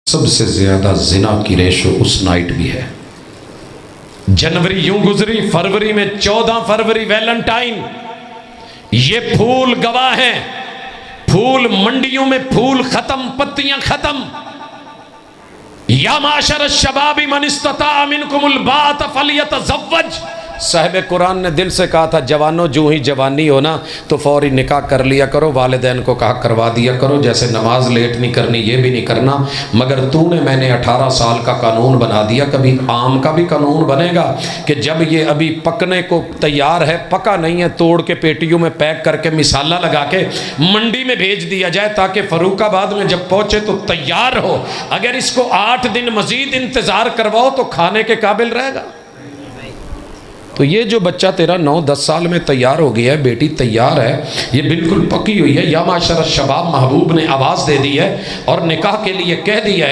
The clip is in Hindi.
सबसे ज्यादा जिना की रेशो उस नाइट भी है। जनवरी यूं गुजरी, फरवरी में 14 फरवरी वैलेंटाइन, ये फूल गवाह हैं। फूल मंडियों में फूल खत्म, पत्तियां खत्म। या माशर शबाबी मन इस्तता मिनकुमुल बात फलियतज़व्वज। साहिब कुरान ने दिल से कहा था, जवानों जो ही जवानी हो ना तो फौरी निकाह कर लिया करो, वालिदैन को कहा करवा दिया करो, जैसे नमाज लेट नहीं करनी ये भी नहीं करना। मगर तूने मैंने 18 साल का कानून बना दिया, कभी आम का भी कानून बनेगा कि जब ये अभी पकने को तैयार है, पका नहीं है, तोड़ के पेटियों में पैक करके मिसाला लगा के मंडी में भेज दिया जाए, ताकि फरूखाबाद में जब पहुँचे तो तैयार हो। अगर इसको 8 दिन मजीद इंतज़ार करवाओ तो खाने के काबिल रहेगा। तो ये जो बच्चा तेरा 9-10 साल में तैयार हो गया है, बेटी तैयार है, ये बिल्कुल पकी हुई है। या माशर शबाब महबूब ने आवाज़ दे दी है और निकाह के लिए कह दिया है।